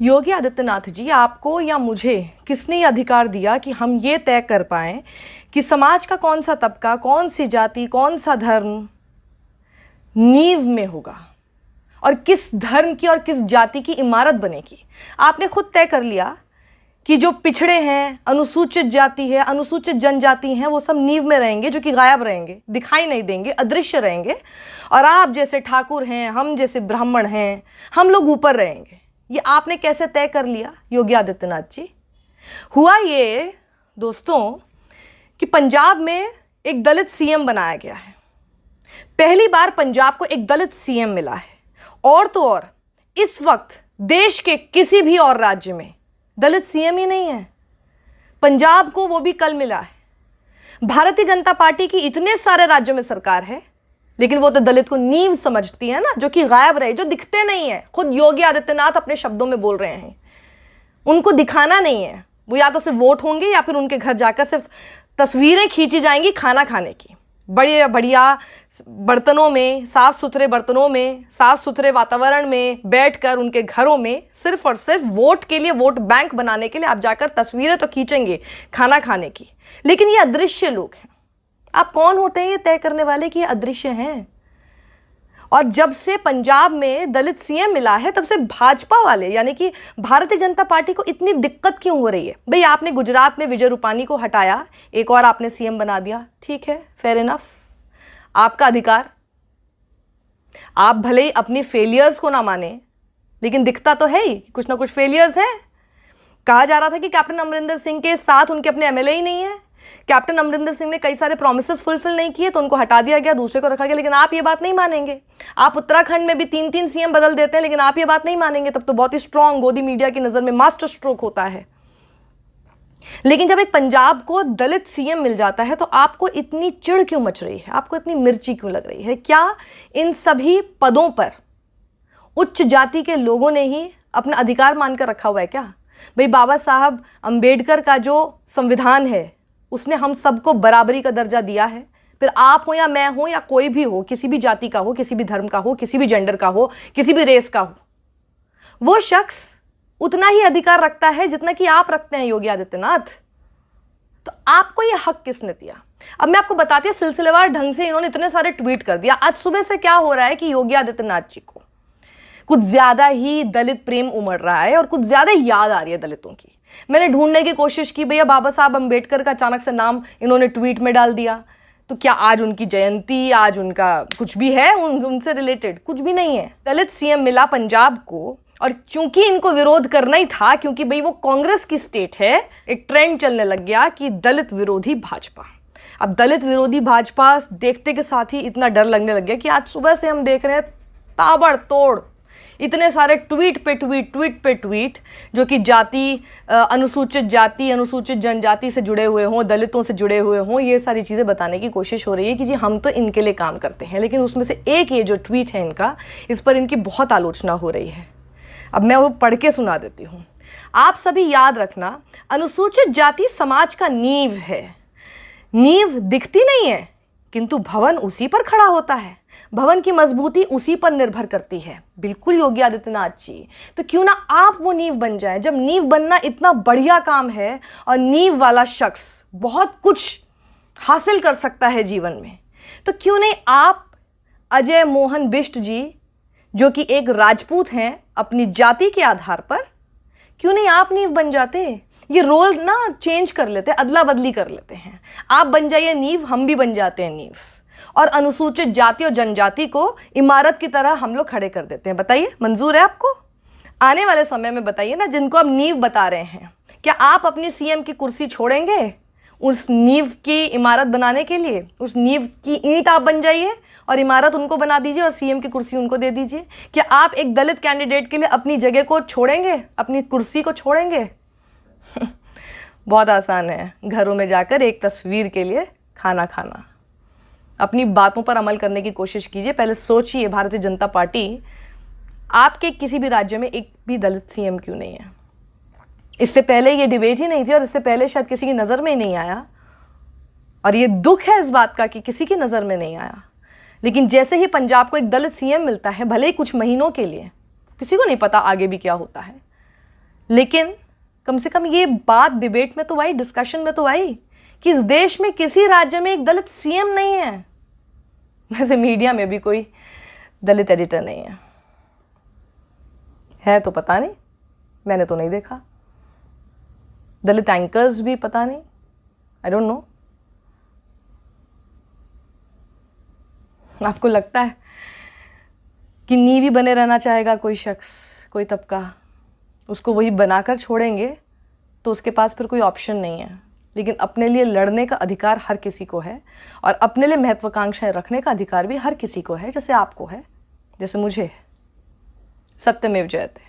योगी आदित्यनाथ जी, आपको या मुझे किसने ये अधिकार दिया कि हम ये तय कर पाएं कि समाज का कौन सा तबका, कौन सी जाति, कौन सा धर्म नींव में होगा और किस धर्म की और किस जाति की इमारत बनेगी? आपने खुद तय कर लिया कि जो पिछड़े हैं, अनुसूचित जाति है, अनुसूचित जनजाति हैं, वो सब नींव में रहेंगे, जो कि गायब रहेंगे, दिखाई नहीं देंगे, अदृश्य रहेंगे, और आप जैसे ठाकुर हैं, हम जैसे ब्राह्मण हैं, हम लोग ऊपर रहेंगे। ये आपने कैसे तय कर लिया योगी आदित्यनाथ जी? हुआ ये दोस्तों कि पंजाब में एक दलित सीएम बनाया गया है। पहली बार पंजाब को एक दलित सीएम मिला है, और तो और इस वक्त देश के किसी भी और राज्य में दलित सीएम ही नहीं है। पंजाब को वो भी कल मिला है। भारतीय जनता पार्टी की इतने सारे राज्यों में सरकार है, लेकिन वो तो दलित को नींव समझती है ना, जो कि गायब रहे, जो दिखते नहीं है। खुद योगी आदित्यनाथ अपने शब्दों में बोल रहे हैं, उनको दिखाना नहीं है। वो या तो सिर्फ वोट होंगे या फिर उनके घर जाकर सिर्फ तस्वीरें खींची जाएंगी खाना खाने की, बढ़िया बढ़िया बर्तनों में, साफ सुथरे बर्तनों में, साफ सुथरे वातावरण में बैठकर उनके घरों में सिर्फ और सिर्फ वोट के लिए, वोट बैंक बनाने के लिए आप जाकर तस्वीरें तो खींचेंगे खाना खाने की। लेकिन ये अदृश्य लोग हैं। आप कौन होते हैं ये तय करने वाले कि ये अदृश्य हैं? और जब से पंजाब में दलित सीएम मिला है, तब से भाजपा वाले यानी कि भारतीय जनता पार्टी को इतनी दिक्कत क्यों हो रही है? भाई, आपने गुजरात में विजय रूपानी को हटाया, एक और आपने सीएम बना दिया, ठीक है, फेयर इनफ, आपका अधिकार। आप भले ही अपनी फेलियर्स को ना माने, लेकिन दिखता तो है ही कुछ ना कुछ फेलियर्स है। कहा जा रहा था कि कैप्टन अमरिंदर सिंह के साथ उनके अपने एमएलए ही नहीं है। कैप्टन अमरिंदर सिंह ने कई सारे प्रोमिसेस फुलफिल नहीं किए तो उनको हटा दिया गया, दूसरे को रखा गया। लेकिन आप ये बात नहीं मानेंगे। आप उत्तराखंड में भी 3-3 सीएम बदल देते हैं, लेकिन आप ये बात नहीं मानेंगे। तब तो बहुत ही स्ट्रांग, गोदी मीडिया की नजर में मास्टर स्ट्रोक होता है। लेकिन जब एक पंजाब को दलित सीएम मिल जाता है तो आपको इतनी चिढ़ क्यों मच रही है? आपको इतनी मिर्ची क्यों लग रही है? क्या इन सभी पदों पर उच्च जाति के लोगों ने ही अपना अधिकार मानकर रखा हुआ है क्या? भाई, बाबा साहब अंबेडकर का जो संविधान है उसने हम सबको बराबरी का दर्जा दिया है। फिर आप हो या मैं हो या कोई भी हो, किसी भी जाति का हो, किसी भी धर्म का हो, किसी भी जेंडर का हो, किसी भी रेस का हो, वो शख्स उतना ही अधिकार रखता है जितना कि आप रखते हैं योगी आदित्यनाथ। तो आपको ये हक किसने दिया? अब मैं आपको बताती हूँ, सिलसिलेवार ढंग से इन्होंने इतने सारे ट्वीट कर दिया। आज सुबह से क्या हो रहा है कि योगी आदित्यनाथ जी को कुछ ज्यादा ही दलित प्रेम उमड़ रहा है और कुछ ज्यादा याद आ रही है दलितों की। मैंने ढूंढने की कोशिश की, भैया बाबा साहब अंबेडकर का अचानक से नाम इन्होंने ट्वीट में डाल दिया, तो क्या आज उनकी जयंती, आज उनका कुछ भी है उनसे रिलेटेड? कुछ भी नहीं है। दलित सीएम मिला पंजाब को, और चूंकि इनको विरोध करना ही था, क्योंकि भाई वो कांग्रेस की स्टेट है, एक ट्रेंड चलने लग गया कि दलित विरोधी भाजपा। अब दलित विरोधी भाजपा देखते के साथ ही इतना डर लगने लग गया कि आज सुबह से हम देख रहे हैं ताबड़तोड़ इतने सारे ट्वीट पे ट्वीट जो कि जाति, अनुसूचित जाति, अनुसूचित जनजाति से जुड़े हुए हों, दलितों से जुड़े हुए हों, ये सारी चीज़ें बताने की कोशिश हो रही है कि जी हम तो इनके लिए काम करते हैं। लेकिन उसमें से एक ये जो ट्वीट है इनका, इस पर इनकी बहुत आलोचना हो रही है। अब मैं वो पढ़ के सुना देती हूँ। आप सभी याद रखना, अनुसूचित जाति समाज का नींव है। नींव दिखती नहीं है, किंतु भवन उसी पर खड़ा होता है। भवन की मजबूती उसी पर निर्भर करती है। बिल्कुल योगी आदित्यनाथ जी, तो क्यों ना आप वो नींव बन जाए। जब नींव बनना इतना बढ़िया काम है और नींव वाला शख्स बहुत कुछ हासिल कर सकता है जीवन में, तो क्यों नहीं आप अजय मोहन बिष्ट जी, जो कि एक राजपूत हैं अपनी जाति के आधार पर, क्यों नहीं आप नींव बन जाते? ये रोल ना चेंज कर लेते, अदला बदली कर लेते हैं। आप बन जाइए नींव, हम भी बन जाते हैं नींव, और अनुसूचित जाति और जनजाति को इमारत की तरह हम लोग खड़े कर देते हैं। बताइए, मंजूर है आपको? आने वाले समय में बताइए ना, जिनको आप नींव बता रहे हैं, क्या आप अपनी सीएम की कुर्सी छोड़ेंगे उस नींव की इमारत बनाने के लिए? उस नींव की ईंट आप बन जाइए और इमारत उनको बना दीजिए और सीएम की कुर्सी उनको दे दीजिए। क्या आप एक दलित कैंडिडेट के लिए अपनी जगह को छोड़ेंगे, अपनी कुर्सी को छोड़ेंगे? बहुत आसान है, घरों में जाकर एक तस्वीर के लिए खाना खाना। अपनी बातों पर अमल करने की कोशिश कीजिए। पहले सोचिए, भारतीय जनता पार्टी, आपके किसी भी राज्य में एक भी दलित सीएम क्यों नहीं है? इससे पहले ये डिबेट ही नहीं थी और इससे पहले शायद किसी की नज़र में ही नहीं आया, और ये दुख है इस बात का कि किसी की नज़र में नहीं आया। लेकिन जैसे ही पंजाब को एक दलित सीएम मिलता है, भले ही कुछ महीनों के लिए, किसी को नहीं पता आगे भी क्या होता है, लेकिन कम से कम ये बात डिबेट में तो आई, डिस्कशन में तो आई कि इस देश में किसी राज्य में एक दलित सीएम नहीं है। वैसे मीडिया में भी कोई दलित एडिटर नहीं है तो पता नहीं, मैंने तो नहीं देखा। दलित एंकर्स भी पता नहीं, आई डोंट नो। आपको लगता है कि नीवी बने रहना चाहेगा कोई शख्स, कोई तबका, उसको वही बनाकर छोड़ेंगे तो उसके पास फिर कोई ऑप्शन नहीं है। लेकिन अपने लिए लड़ने का अधिकार हर किसी को है और अपने लिए महत्वाकांक्षाएं रखने का अधिकार भी हर किसी को है, जैसे आपको है, जैसे मुझे है। सत्यमेव जयते।